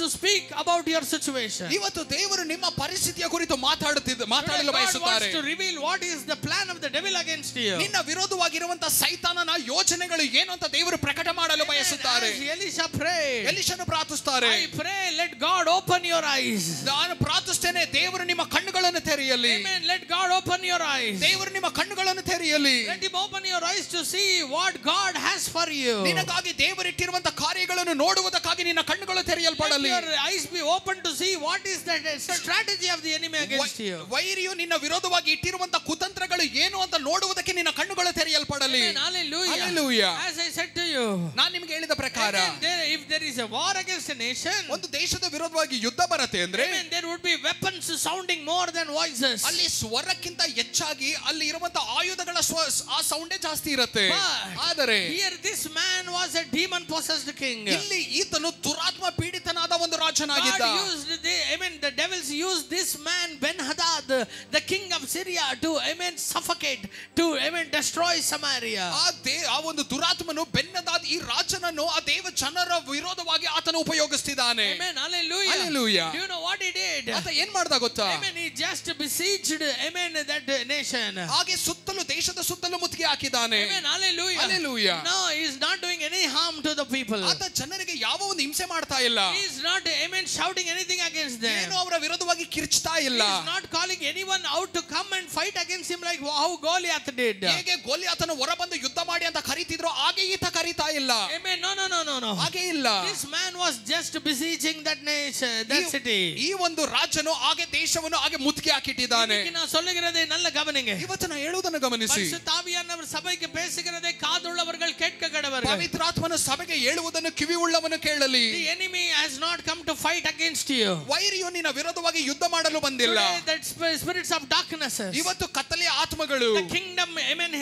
to speak about your situation. ಇವತ್ತು ದೇವರು ನಿಮ್ಮ ಪರಿಸ್ಥಿತಿಯ ಕುರಿತು ಮಾತಾಡಲು God ಬಯಸುತ್ತಾರೆ. wants to reveal what is the plan of the devil against you. ನಿನ್ನ ವಿರೋಧವಾಗಿರುವಂತ ಸೈತಾನನ ಯೋಜನೆಗಳು ಏನು ಅಂತ ದೇವರು ಪ್ರಕಟ ಮಾಡಲು ಬಯಸುತ್ತಾರೆ. As Elisha prayed, ಎಲಿಷನು ಪ್ರಾರ್ಥಿಸುತ್ತಾರೆ, I pray, let God open your eyes. ನಾನು ಪ್ರಾರ್ಥಿಸುತ್ತೇನೆ, ದೇವರು ನಿಮ್ಮ ಕಣ್ಣುಗಳನ್ನು ತೆರೆಯಲಿ. Amen. Let God open your eyes. ದೇವರು ನಿಮ್ಮ ಕಣ್ಣುಗಳನ್ನು ತೆರೆಯಲಿ. Let him open your eyes to see what God has for you. ನಿನಗಾಗಿ ದೇವರಿಟ್ಟಿರುವಂತ ಕಾರ್ಯಗಳನ್ನು ನೋಡುವುದಕ್ಕಾಗಿ ನಿನ್ನ ಕಣ್ಣುಗಳು ತೆರೆಯಲ್ಪಡಲಿ. Let your eyes be open to see what is the strategy of the enemy against you. ವೈರಿಯು ನಿನ್ನ ವಿರೋಧವಾಗಿ ಇಟ್ಟಿರುವಂತ ಕುತಂತ್ರಗಳು ಏನು ಅಂತ ನೋಡುವುದಕ್ಕೆ ನಿನ್ನ ಕಣ್ಣುಗಳು ತೆರೆಯಲ್ಪಡಲಿ. Hallelujah. Hallelujah. As I said to you, ನಾನು ನಿಮಗೆ ಹೇಳಿದ ಪ್ರಕಾರ if there is a war against a nation, ಒಂದು ದೇಶದ ವಿರೋಧವಾಗಿ ಯುದ್ಧ ಬರುತ್ತೆ ಅಂದ್ರೆ there would be weapons sounding more than voices. ಅಲ್ಲಿ ಸ್ವರಕ್ಕಿಂತ ಹೆಚ್ಚಾಗಿ ಅಲ್ಲಿ ಇರುವಂತ ಆಯುಧಗಳ ಆ ಸೌಂಡೇ ಜಾಸ್ತಿ ಇರುತ್ತೆ. ಆದರೆ here this man was a demon possessed king. ಇಲ್ಲಿ ಈತನು ದುರಾತ್ಮ ಪೀಡಿತನಾದ ಒಂದು ರಾಜನಾಗಿದ್ದ. The devils used this man Ben-Hadad, the king of Syria, to suffocate, to destroy Samaria. ಆ ಒಂದು ದುರಾತ್ಮನು ಬೆನ್ಹದಾದ್ ಈ ರಾಜನನ್ನು ಆ ದೇವ ಜನರ ವಿರೋಧವಾಗಿ ಆತನು ಉಪಯೋಗಿಸ್ತಿದ್ದಾನೆ. Amen. Hallelujah. Hallelujah. Do you know what he did? ಆತ ಏನ್ ಮಾಡ್ದ ಗೊತ್ತಾ? He just besieged that nation. ಹಾಗೆ ಸುತ್ತಲೂ ದೇಶದ ಸುತ್ತಲೂ ಮುತ್ತಿಗೆ ಹಾಕಿದ್ದಾನೆ. Hallelujah. Hallelujah. No, he is not doing any harm to the people. ಆತ ಜನರಿಗೆ ಯಾವ ಒಂದು ಹಿಂಸೆ ಮಾಡ್ತಾ ಇಲ್ಲ. He is not shouting anything against them. ಏನು ಅವರ ವಿರೋಧವಾಗಿ ಕಿರ್ಚ್ತಾ ಇಲ್ಲ. He is not calling anyone out to come and fight against him like how Goliath did. ಹೇಗೆ ಗೋಲಿಯಾತನು ಹೊರಬಂದು ಯುದ್ಧ ಮಾಡಿ ಅಂತ ಕರೀತಿದ್ರು ಹಾಗೆ ಈತ ಕರೀತಾ ಇಲ್ಲ. Amen. No. ಹಾಗೆ ಇಲ್ಲ. This man was just besieging that nation, that city. ಈ ಒಂದು ರಾಜನು ಹಾಗೆ ದೇಶವನ್ನು ಹಾಗೆ ಮುತ್ತಿಗೆ ಹಾಕಿಟ್ಟಿದ್ದಾನೆ. நான் சொல்லுகிறதை நல்ல கவனிங்க. ಇವತ್ತು ನಾನು ಹೇಳುವುದನ್ನು ಗಮನಿಸಿ. பரிசுத்த ஆவியானவர் சபைக்கு பேசுகிறதை காதுள்ளவர்கள் கேட்க கடவர்கள். ಪವಿತ್ರಾತ್ಮನು ಸಭೆಗೆ ಹೇಳುವುದನ್ನು ಕಿವಿಯುಳ್ಳವನು ಕೇಳಲಿ. The enemy has not come to fight against you. ವೈರಿಯು ನಿನ್ನ ವಿರೋಧವಾಗಿ ಯುದ್ಧ ಮಾಡಲು ಬಂದಿಲ್ಲ. That spirits of darkness. ಇವತ್ತು ಕತ್ತಲೆಯ ಆತ್ಮಗಳು. The kingdom, amen,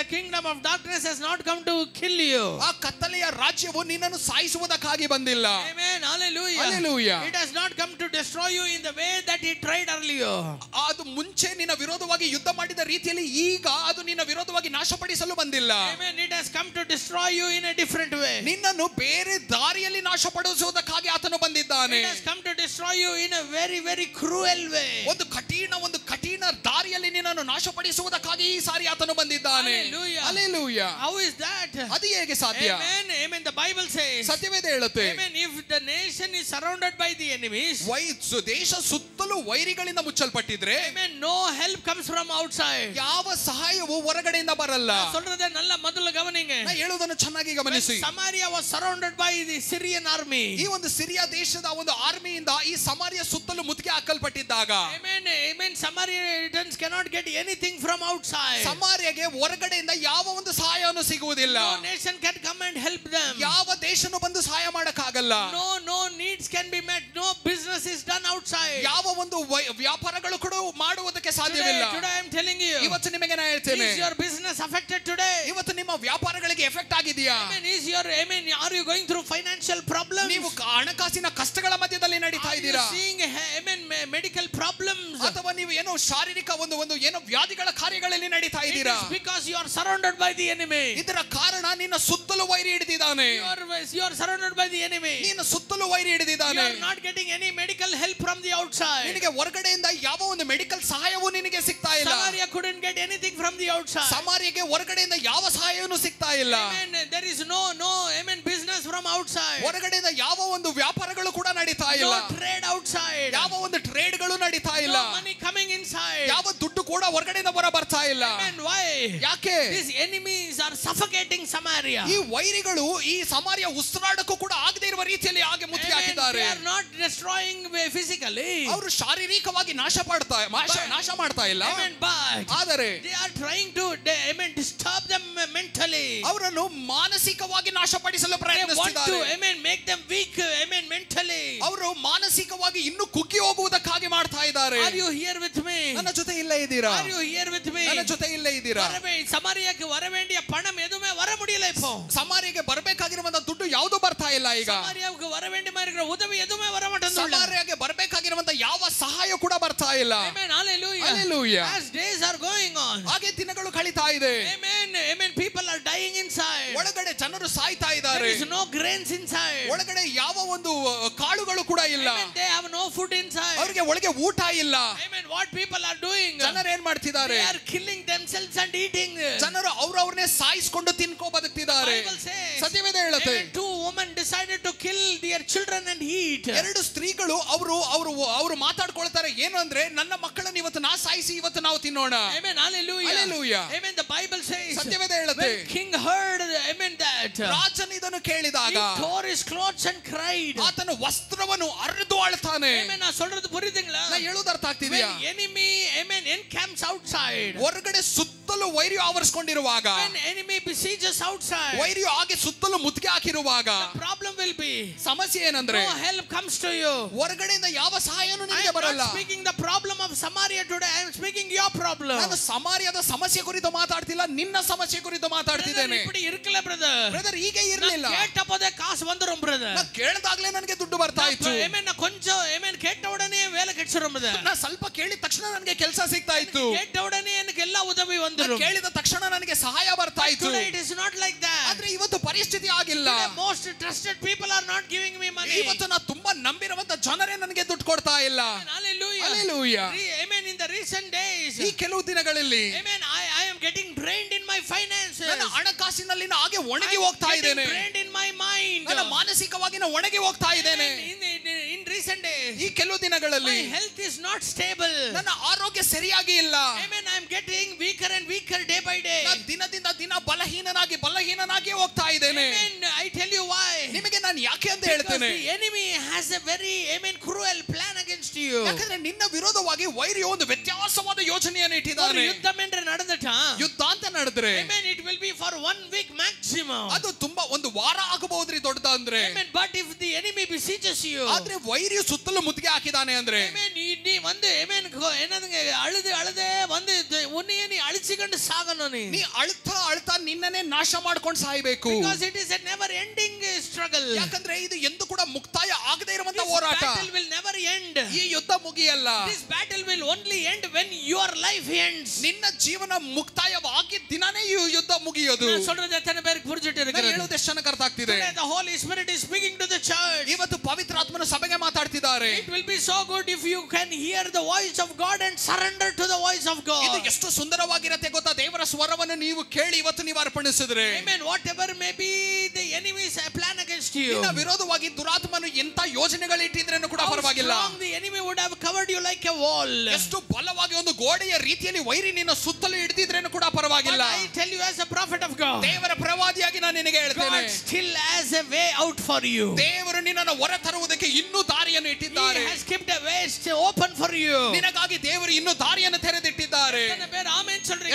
the kingdom of darkness has not come to kill you. ಆ ಕತ್ತಲೆಯ ರಾಜ್ಯವು ನಿನ್ನನ್ನು ಸಾಯಿಸುವುದಕ್ಕಾಗಿ ಬಂದಿಲ್ಲ. Amen. Hallelujah. Hallelujah. It has not come to destroy you in the way that he tried earlier. ಅದು ಮುಂಚೆ ನಿನ್ನ ವಿರೋಧವಾಗಿ ಯುದ್ಧ ಮಾಡಿದ ರೀತಿಯಲ್ಲಿ ಈಗ ಅದು ನಿನ್ನ ವಿರೋಧವಾಗಿ ನಾಶಪಡಿಸಲು ಬಂದಿಲ್ಲ. Amen. It has come to destroy you in a different way. ನಿನ್ನನ್ನು ಬೇರೆ ದಾರಿಯಲ್ಲಿ ನಾಶಪಡಿಸುವುದಕ್ಕಾಗಿ ಆತನು ಬಂದಿದ್ದಾನೆ. It has come to destroy you in a very, very cruel way. ಒಂದು ಕಠಿಣ ದಾರಿಯಲ್ಲಿ ನಿನ್ನನ್ನು ನಾಶಪಡಿಸುವುದಕ್ಕಾಗಿ ಈ ಸಾರಿ ಆತನು ಬಂದಿದ್ದಾನೆ. Hallelujah. Hallelujah. How is that? ಅದು ಹೇಗೆ ಸಾಧ್ಯ? Amen. The Bible says, ಸತ್ಯವೇದ ಹೇಳುತ್ತೆ, amen, if the nation is surrounded by the enemies, ದೇಶ ಸುತ್ತಲೂ ವೈರಿಗಳಿಂದ ಮುಚ್ಚಲ್ಪಟ್ಟಿದ್ರೆ, amen, no help comes from outside. ಯಾವ ಸಹಾಯವು ಹೊರಗಡೆಯಿಂದ ಬರಲ್ಲ. சொல்றதை நல்ல ಮೊದಲು ಗಮನಿங்க. ನಾನು ಹೇಳುವುದನ್ನು ಚೆನ್ನಾಗಿ ಗಮನಿಸಿ. Samaria was surrounded by the Syrian army. ಈ ಒಂದು ಸಿರಿಯಾ ದೇಶದ ಒಂದು ಆರ್ಮಿಯಿಂದ ಈ ಸಮಾರಿಯ ಸುತ್ತಲೂ ಮುತ್ತಿಗೆ ಹಾಕಲ್ಪಟ್ಟಿದ್ದಾಗ, amen, Samaritans cannot get anything from outside. ಸಮಾರ್ಯಗೆ ಹೊರಗಡೆಯಿಂದ ಯಾವ ಒಂದು ಸಹಾಯವನ್ನು ಸಿಗುವುದಿಲ್ಲ. No nation can come and help them. ಯಾವ ದೇಶನು ಬಂದು ಸಹಾಯ ಮಾಡಕ್ಕಾಗಲ್ಲ. No needs can be met. No business is done outside. ಯಾವ ಒಂದು ವ್ಯಾಪಾರಗಳು ಕೂಡ ಮಾಡುವುದಕ್ಕೆ ಸಾಧ್ಯವಿಲ್ಲ. Today I am telling you, ಇವತ್ತು ನಿಮಗೆ ನಾನು ಹೇಳ್ತೇನೆ, is your business affected today? ಇವತ್ತು ನಿಮ್ಮ ವ್ಯಾಪಾರಗಳಿಗೆ ಎಫೆಕ್ಟ್ ಆಗಿದೆಯಾ? Are you going through financial problems? ನೀವು ಹಣಕಾಸಿನ ಕಷ್ಟಗಳ ಮಧ್ಯದಲ್ಲಿ ನಡೀತಾ ಇದ್ದೀರಾ? Are you seeing medical problems? ಅಥವಾ ನೀವು ಏನೋ ಶಾರೀರಿಕ ಒಂದು ಏನೋ ವ್ಯಾಧಿಗಳ ಕಾರ್ಯಗಳಲ್ಲಿ ನಡೀತಾ ಇದ್ದೀರಾ? It is because you are surrounded by the enemy. ಇದರ ಕಾರಣ ನಿನ್ನ ಸುತ್ತಲೂ ವೈರಿ ಹಿಡಿದಿದ್ದಾನೆ. You are surrounded by the enemy. ನಿನ್ನ ಸುತ್ತಲೂ ವೈರಿ ಹಿಡಿದಿದ್ದಾನೆ. You are not getting any medical help from the outside. ನಿನಗೆ ಹೊರಗಡೆಯಿಂದ ಯಾವ ಒಂದು ಮೆಡಿಕಲ್ ಸಹಾಯವೂ ನಿನಗೆ ಸಿಗ್ತಾ ಇಲ್ಲ. Samaria couldn't get anything from the outside. ಸಮಾರ್ಯಗೆ ಹೊರಗಡೆಯಿಂದ ಯಾವ ಸಹಾಯವೂ ಸಿಗ್ತಾ ಇಲ್ಲ. There is no business from outside. ಹೊರಗಡೆಯಿಂದ ಯಾವ ಒಂದು ವ್ಯಾಪಾರಗಳು ಕೂಡ ನಡೀತಾ ಇಲ್ಲ. No trade outside. ಯಾವ ಒಂದು ಟ್ರೇಡ್ಗಳು ನಡೀತಾ ಇಲ್ಲ. No money coming inside. ಯಾವ ದುಡ್ಡು ಕೂಡ ಹೊರಗಡೆಯಿಂದ ಹೊರ ಬರ್ತಾ ಇಲ್ಲ. Why? ಯಾಕೆ? These enemies are suffocating Samaria. ಈ ವೈರಿಗಳು ಈ ಸಮಾರ್ಯ ಉಸಿರಾಡಕ್ಕೂ ಕೂಡ ಆಗದೇ ಇರುವ ರೀತಿಯಲ್ಲಿ ಹಾಗೆ ಮುತ್ತಿಗೆ ಹಾಕಿದ್ದಾರೆ. They are not destroying physically. ಅವರು ಶಾರೀರಿಕವಾಗಿ ನಾಶ ಮಾಡ್ತಾ ಇಲ್ಲ. ಆದರೆ they are trying to disturb them mentally. ಅವರನ್ನು ಮಾನಸಿಕವಾಗಿ ನಾಶಪಡಿಸಲು ಪ್ರಯತ್ನಿಸುತ್ತಿದ್ದಾರೆ. They want to make them weak mentally. ಅವರು ಮಾನಸಿಕವಾಗಿ ಇನ್ನೂ ಕುಗ್ಗಿ ಹೋಗುವುದಕ್ಕಾಗಿ ಮಾಡ್ತಾ ಇದ್ದಾರೆ. Are you here with me? ನನ್ನ ಜೊತೆ ಇಲ್ಲೇ ಇದ್ದೀರಾ? Are you here with me? ನನ್ನ ಜೊತೆ ಇಲ್ಲೇ ಇದ್ದೀರಾ? சமாரியாக்கு வர வேண்டிய பணம் எதுவுமே வர முடியல இப்போ. ಸಮಾರ್ಯಗೆ ಬರಬೇಕಾಗಿರುವಂತ ದುಡ್ಡು ಯಾವುದು ಬರ್ತಾ ಇಲ್ಲ ಈಗ. சமாரியாவுக்கு வர வேண்டிய மாதிரி உதவி எதுவுமே வர மாட்டேங்குது. ಸಮಾರ್ಯಗೆ ಬರಬೇಕಾಗಿರುವಂತ ಯಾವ ಸಹಾಯ ಕೂಡ ಬರ್ತಾ ಇಲ್ಲ. Amen. Hallelujah. Hallelujah. As days are going on, ಹಾಗೆ ದಿನಗಳು ಕಳೀತಾ ಇದೆ. Amen. People are dying dying inside. ಒಳಗಡೆ ಜನರು ಸಾಯ್ತಾ There ಇದ್ದಾರೆ. is no grains inside. ಒಳಗಡೆ ಯಾವ ಒಂದು ಕಾಳುಗಳು ಕೂಡ ಇಲ್ಲ. Amen. They have no food inside. ಅವರಿಗೆ ಒಳಗೆ ಊಟ ಇಲ್ಲ. Amen. What people are doing? ಜನರು ಏನ್ ಮಾಡ್ತಿದ್ದಾರೆ? They are killing themselves and eating. ಜನರು ಅವ್ರವ್ರನ್ನೇ ಸಾಯಿಸ್ಕೊಂಡು ತಿನ್ಕೋ ಬದುಕ್ತಿದ್ದಾರೆ. ಸತ್ಯವೇದ ಹೇಳುತ್ತೆ. Two women decided to kill their children and eat. ಎರಡು ಸ್ತ್ರೀಗಳು ಅವರು ಮಾತಾಡ್ಕೊಳ್ತಾರೆ ಏನು ಅಂದ್ರೆ ನನ್ನ ಮಕ್ಕಳನ್ನು ಇವತ್ತು ನಾ ಸಾಯಿಸಿ ಇವತ್ತು ನಾವು ತಿನ್ನೋಣ. Amen. Hallelujah. Hallelujah. Amen. The Bible says. ಸತ್ಯವೇದ ಹೇಳುತ್ತೆ. When king heard, amen, that ರಾಜನು ಇದನ್ನು ಕೇಳಿದಾಗ he tore his clothes and cried. ಆತನ ವಸ್ತ್ರವನ್ನು ಹರಿದು ಅಳ್ತಾನೆ. Amen. ನಾನು சொல்றது புரியுதுங்களா? ನಾ ಹೇಳೋದು ಅರ್ಥ ಆಗ್ತಿದೆಯಾ? When enemy, amen, encamps outside. ಹೊರಗಡೆ ಸುತ್ತಲೂ ವೈರಿಯು ಆವರಿಸಿಕೊಂಡಿರುವಾಗ, when enemy besieges outside, ವೈರಿಯು ಹಾಗೆ ಸುತ್ತಲೂ ಮುತ್ತಿಗೆ ಹಾಕಿರುವಾಗ, the problem will be, ಸಮಸ್ಯೆ ಏನಂದ್ರೆ no help comes to you. ಹೊರಗಡೆಯಿಂದ ಯಾವ ಸಹಾಯನೂ I ನಿಮಗೆ am ಬರಲ್ಲ. not speaking the problem of Samaria today. I am speaking your problem. ನಾನು ಸಮಾರ್ಯದ ಸಮಸ್ಯೆ ಕುರಿತು ಮಾತಾಡ್ತಿಲ್ಲ, ನಿನ್ನ ಸಮಸ್ಯೆ ಕುರಿತು ಮಾತಾಡ್ತಿದ್ದೇನೆ. இப்படி இருக்கல ಬ್ರದರ್. ಬ್ರದರ್ ಹೀಗೆ ಇರಲಿಲ್ಲ. கேட்டபோதே காசு வந்துரும் ಬ್ರದರ್. ನಾನು ಕೇಳಿದಾಗಲೇ ನನಗೆ ದುಡ್ಡು ಬರ್ತಾ ಇತ್ತು. ಆಮೆನ್. ಕೊಂಚம் ಆಮೆನ್ ಕೇட்ட உடனே வேலை கிடைச்சிரும் ಬ್ರದರ್. ನಾನು ಸ್ವಲ್ಪ ಕೇಳಿದ ತಕ್ಷಣ ನನಗೆ ಕೆಲಸ ಸಿಗ್ತಾ ಇತ್ತು. ಕೇட்ட உடனே எனக்கு ಎಲ್ಲ ಉದವಿ வந்துரும். ಕೇಳಿದ ತಕ್ಷಣ ನನಗೆ ಸಹಾಯ ಬರ್ತಾ ಇತ್ತು. Today it is not like that. ಆದ್ರೆ ಇವತ್ತು ಪರಿಸ್ಥಿತಿ ಆಗಿಲ್ಲ. Most trusted people are not giving me money. ಇವತ್ತು ನಾನು ತುಂಬಾ ನಂಬಿರುವಂತ ಜನರೇ ನನಗೆ ದುಡ್ಡು ಕೊಡ್ತಾ ಇಲ್ಲ. Hallelujah. Hallelujah. Amen. In the recent days, ಈ ಕೆಲವು ದಿನಗಳಲ್ಲಿ amen, I am getting drained in my finances. ನನ್ನ ಹಣಕಾಸಿನಲ್ಲಿ ಹಾಗೆ ಒಣಗಿ ಹೋಗ್ತಾ ಇದ್ದೇನೆ. drained in my mind. ನನ್ನ ಮಾನಸಿಕವಾಗಿ ನಾನು ಒಣಗಿ ಹೋಗ್ತಾ ಇದ್ದೇನೆ. In recent days, ಈ ಕೆಲವು ದಿನಗಳಲ್ಲಿ my health is not stable. ನನ್ನ ಆರೋಗ್ಯ ಸರಿಯಾಗಿ ಇಲ್ಲ. Amen. I am getting weaker and weaker day by day. ನಾನು ದಿನದಿಂದ ದಿನ ಬಲಹೀನನಾಗಿ ಹೋಗ್ತಾ ಇದ್ದೇನೆ. Amen. I tell you why. ನಿಮಗೆ ನಾನು ಯಾಕೆ ಅಂತ ಹೇಳ್ತೇನೆ. The enemy has a very, amen, cruel plan against you. ಯಾಕಂದ್ರೆ ನಿನ್ನ ವಿರೋಧವಾಗಿ ವೈರಿಯು ಒಂದು ವ್ಯತ್ಯಾಸವಾದ ಯೋಜನೆಯನ್ನು ಇಟ್ಟಿದ್ದಾನೆ. ಯುದ್ಧಂ ಎಂದ್ರೆ ನಡೆದಟ, ಯುದ್ಧ ಅಂತ ನಡೆದ್ರೆ, amen, it will be for 1 week maximum. ಅದು ತುಂಬಾ ಒಂದು ವಾರ ಆಗಬಹುದ್ರಿ ದೊಡ್ಡದ ಅಂದ್ರೆ. Amen. But if the enemy besieges you, ಆದ್ರೆ ವೈರಿಯು ಸುತ್ತಲೂ ಮುತ್ತಿಗೆ ಹಾಕಿದಾನೆ ಅಂದ್ರೆ, amen, ನೀ வந்து amen ಏನಂಗೆ ಅಳದೆ வந்து ಉನ್ನೆಯೇ ನೀ ಅಳಿಸಿಕೊಂಡು ಸಾಗನು ನೀ ಅಳ್ತಾ ನಿನ್ನನ್ನೇ ನಾಶ ಮಾಡ್ಕೊಂಡು ಸಾಯಬೇಕು. Because it is a never ending struggle. ಯಾಕಂದ್ರೆ ಇದು ಎಂದು ಕೂಡ ಮುಕ್ತಾಯ ಆಗದೇ ಇರುವಂತ ಹೋರಾಟ. This battle will never end. ಈ ಯುದ್ಧ ಮುಗಿಯಲ್ಲ. This battle will only end when your life ends. ನಿನ್ನ ಜೀವನ ಮುಕ್ತಾಯವಾಗಿ ದಿನನೇ ಈ ಯುದ್ಧ ಮುಗಿಯೋದು. ನಾನು சொல்றது ಎತ್ತನೆ ಬೇರೆ ಪುರ್ಜಿಟ್ಟು ಇರುತ್ತದೆ. ಹೇಳೋದು ಎಷ್ಟು ಜನಕ್ಕೆ ಅರ್ಥ ಆಗ್ತಿದೆ? The Holy Spirit is speaking to the church. ಇವತ್ತು ಪವಿತ್ರಾತ್ಮನು ಸಭೆಗೆ ಮಾತಾಡ್ತಿದ್ದಾರೆ. It will be so good if you can hear the voice of God and surrender to the voice of God. ಇದು ಎಷ್ಟು ಸುಂದರವಾಗಿರುತ್ತೆ ಗೊತ್ತಾ? ದೇವರ ಸ್ವರವನ್ನು ನೀವು ಕೇಳಿ ಇವತ್ತು ನೀವು ಅರ್ಪಣಿಸಿದ್ರೆ, amen, whatever may be the enemy's plan against you, ನಿನ್ನ ವಿರೋಧವಾಗಿ ದುರಾತ್ಮನು ಎಂತ ಯೋಜನೆಗಳು ಇಟ್ಟಿದ್ರೇನು ಕೂಡ ಪರವಾಗಿಲ್ಲ. the enemy would have covered you like a wall. ಎಷ್ಟು ಬಲವಾಗಿ ಒಂದು ಗೋಡೆಯ ರೀತಿಯಲ್ಲಿ ವೈರಿ ನಿನ್ನ ಸುತ್ತಲೂ ಹಿಡಿದಿದ್ರೇನು ಕೂಡ ಪರವಾಗಿಲ್ಲ. But I tell you as a prophet of God, ದೇವರ ಪ್ರವಾದಿಯಾಗಿ ನಾನು ನಿನಗೆ ಹೇಳ್ತೇನೆ, God still has a way out for you. ದೇವರು ನಿನ್ನನ್ನು ಹೊರ ತರುವುದಕ್ಕೆ ಇನ್ನೂ ದಾರಿಯನ್ನು ಇಟ್ಟಿದ್ದಾರೆ. He has kept a way open for you. ನಿನಗಾಗಿ ದೇವರು ಇನ್ನೂ ದಾರಿಯನ್ನು ತೆರೆದಿಟ್ಟಿದ್ದಾರೆ.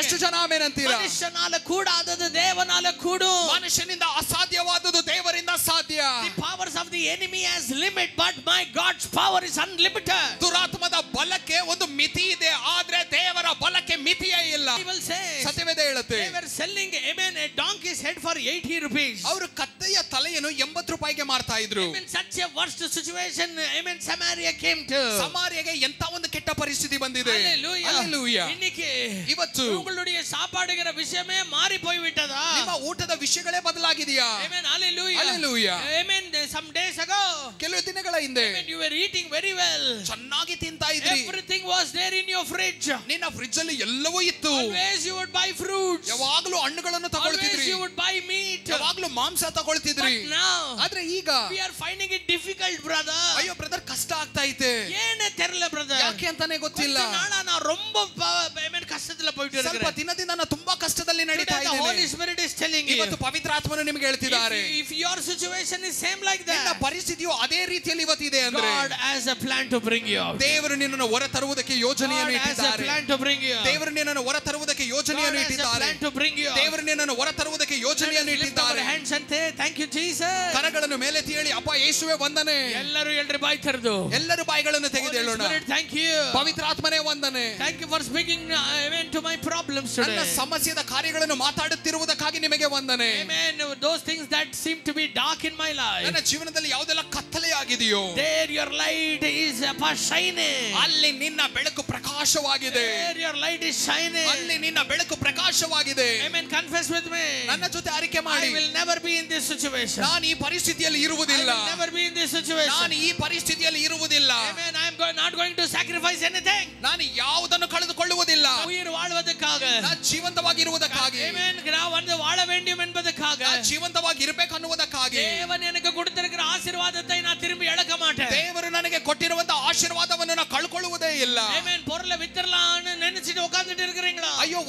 ಎಷ್ಟು ಜನ ಆಮೆನ್ ಅಂತೀರಾ? ಮನುಷ್ಯನಾಲ ಕೂಡಾದದು ದೇವನಾಲ ಕೂಡು. ಮನುಷ್ಯನಿಂದ ಅಸಾಧ್ಯವಾದದ್ದು ದೇವರಿಂದ ಸಾಧ್ಯ. The powers of the enemy has limit, but my God's power is unlimited. ದುರಾತ್ಮದ ಬಲಕ್ಕೆ ಒಂದು ಮಿತಿ ಇದೆ, ಆದ್ರೆ ದೇವರ ಬಲಕ್ಕೆ ಮಿತಿಯೇ ಇಲ್ಲ. ಸತ್ಯವೇದ ಹೇಳುತ್ತೆ, they were selling, amen, a donkey's head for 80 rupees. ಅವರು ಕತ್ತೆಯ ತಲೆಯನ್ನು 80 ರೂಪಾಯಿಗೆ ಮಾರ್ತಾ ಇದ್ರು. Amen. Such a worst situation, amen, Samaria came to. ಸಮಾರ್ಯಗೆ ಎಂತ ಒಂದು ಕೆಟ್ಟ ಪರಿಸ್ಥಿತಿ ಬಂದಿದೆ. Hallelujah. Hallelujah. இன்னைக்கு ಇವತ್ತು உங்களுடைய சாப்பாடுங்கிற விஷயமே மாறி போய் விட்டதா? ನಿಮ್ಮ ಊಟದ ವಿಷಯಗಳೇ ಬದಲಾಗಿದೆಯಾ? Amen. Hallelujah. Hallelujah. Amen. Some days ago, ಕೆಲವು ದಿನಗಳ ಹಿಂದೆ, amen, you were eating very well. ಚೆನ್ನಾಗಿ ತಿಂತಾ ಇದ್ರಿ. Everything was there in your fridge. ನಿನ್ನ ಫ್ರಿಡ್ಜ್ ಅಲ್ಲಿ ಎಲ್ಲವೂ ಇತ್ತು. Always you would buy fruits. ಯಾವಾಗಲೂ ಹಣ್ಣುಗಳನ್ನು ತಗೊಳ್ತಿದ್ರಿ. Always you would buy meat. ಯಾವಾಗಲೂ ಮಾಂಸ ತಗೊಳ್ತಿದ್ರಿ. But now, ಆದ್ರೆ ಈಗ we are finding it difficult, brother. ಅಯ್ಯೋ ಬ್ರದರ್, ಕಷ್ಟ ಆಗ್ತಾ ಇದೆ. ಏನೇ ತೆರಲ ಬ್ರದರ್, ಯಾಕೆ ಅಂತಾನೆ ಗೊತ್ತಿಲ್ಲ. ನಾನು ரொம்ப amen ಕಷ್ಟದಲ್ಲಿ போயிட்டு ಸ್ವಲ್ಪ ಇರುತ್ತೇನೆ. ದಿನದಿಂದ ನಾನು ತುಂಬಾ ಕಷ್ಟದಲ್ಲಿ ನಡೀತಾ The ಇದ್ದೇನೆ. Holy Spirit is telling you, ಇವತ್ತು ಪವಿತ್ರಾತ್ಮನು ನಿಮಗೆ ಹೇಳ್ತಿದ್ದಾರೆ, if your situation is same like ನಿನ್ನ that, ಪರಿಸ್ಥಿತಿಯು ಅದೇ ರೀತಿಯಲ್ಲಿ ಇವತ್ತಿದೆ ಅಂದ್ರೆ, God has a plan to bring you out. ದೇವರು ನಿನ್ನನ್ನು ಹೊರ ತರುವುದಕ್ಕೆ ಯೋಜನೆಯನ್ನು God has a ಇಟ್ಟಿದ್ದಾರೆ. plan to bring you out. ದೇವರು ನಿನ್ನನ್ನು ಹೊರ ತರುವುದಕ್ಕೆ ಯೋಜನೆಯನ್ನು God has a ಇಟ್ಟಿದ್ದಾರೆ. plan to bring you out. ದೇವರು ನಿನ್ನನ್ನು ಹೊರ ತರುವುದಕ್ಕೆ ಯೋಜನೆಯನ್ನು Lift our ಇಟ್ಟಿದ್ದಾರೆ. hands and say thank you Jesus. ಕರಗಳನ್ನು ಮೇಲೆತ್ತಿ ಹೇಳಿ, ಅಪ್ಪ ಯೇಸುವೆ ವಂದನೆ. ಎಲ್ಲರೂ ಎಲ್ರಿ ಬಾಯಿ ತೆರೆದು ಎಲ್ಲರೂ ಬಾಯಿಗಳನ್ನು ತೆಗೆದು ಹೇಳೋಣ, Holy Spirit, thank you. ಪವಿತ್ರಾತ್ಮನೇ ವಂದನೆ. Thank you for speaking amen to my problems today. ನನ್ನ ಸಮಸ್ಯೆಯ ಕಾರ್ಯಗಳನ್ನು ಮಾತಾಡುತ್ತಿರುವುದಕ್ಕಾಗಿ ನಿಮಗೆ ವಂದನೆ. Amen. Those things that seem to be dark in my life, ನನ್ನ ಜೀವನದಲ್ಲಿ ಯಾವುದೆಲ್ಲ ಕತ್ತಲೆ ಆಗಿದೆಯೋ, there your light is shining. ಅಲ್ಲಿ ನಿನ್ನ ಬೆಳಕು ಪ್ರಕಾಶವಾಗಿದೆ. There your light is shining. ಅಲ್ಲಿ ನಿನ್ನ ಬೆಳಕು ಪ್ರಕಾಶವಾಗಿದೆ. Amen. Confess with me. ನನ್ನ ಜೊತೆ ಅರಿಕೆ ಮಾಡಿ. I will never be in this situation. ನಾನು ಈ ಪರಿಸ್ಥಿತಿಯಲ್ಲಿ ಇರುವುದಿಲ್ಲ. I will never be in this situation. ನಾನು ಈ ಪರಿಸ್ಥಿತಿಯಲ್ಲಿ ಇರುವುದಿಲ್ಲ. Amen. I am not going to sacrifice anything. ನಾನು ಯಾವುದನ್ನು ಕಳೆದುಕೊಳ್ಳುವುದಿಲ್ಲ. உயிர் வாழ்வதற்காக, ನಾನು ಜೀವಂತವಾಗಿ ಇರುವುದಕ್ಕಾಗಿ. Amen. நான் வந்து வாழ வேண்டும் என்பதற்காக, ನಾನು ಜೀವಂತವಾಗಿ ಇರಬೇಕು ಅನ್ನುವುದಕ್ಕಾಗಿ. தேவன் எனக்கு கொடுத்திருக்கிற ஆசீர்வாதத்தை நான் திரும்பி இழக்க மாட்டேன். ದೇವರು ನನಗೆ ಕೊಟ್ಟಿರುವಂತ ಆಶೀರ್ವಾದವನ್ನು ನಾನು ಕಳ್ಕೊಳ್ಳುವುದೇ ಇಲ್ಲ. Amen. பொருளை வித்துறலாம்னு நினைச்சிட்டு உட்கார்ந்துட்டு இருக்கீங்களா? ಅಯ್ಯೋ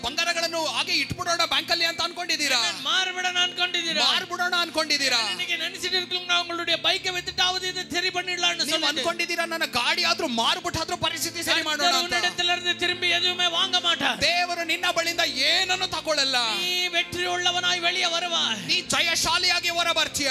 ಬಂಗಾರಗಳನ್ನು ಹಾಗೆ ಇಟ್ಬಿಡೋಣ ಬ್ಯಾಂಕ್ ಅಲ್ಲಿ ಅಂತ ಅನ್ಕೊಂಡಿದ್ದೀರಾ? மார்பிடணும் அன்கொண்டிದ್ದೀರಾ? ಮಾರ್ಬಿಡೋಣ ಅನ್ಕೊಂಡಿದ್ದೀರಾ? இன்னைக்கு நினைச்சிட்டு இருக்கீங்களா உங்களுடைய பைக்கை வித்துட்டாவது இது சரி பண்ணிடலாம்னு ನೀವು ಅನ್ಕೊಂಡಿದ್ದೀರಾ ನನ್ನ ಗಾಡಿ ಆದ್ರೂ ಮಾರ್ಬಿಟ್ಟಾದ್ರೂ ಪರಿಸ್ಥಿತಿ ಸರಿ ಮಾಡೋಣ ಅಂತ? உன்னிடத்திலிருந்து திரும்பி எதுவுமே வாங்க மாட்டார். ದೇವರು ನಿನ್ನ ಬಳಿಯಿಂದ ಏನನ್ನು ತಗೊಳ್ಳಲ್ಲ. நீ வெற்றி உள்ளவனாய் வெளியே வருவாய். ನೀ ಜಯಶಾಲಿಯಾಗಿ ಹೊರ ಬರ್ತೀಯ.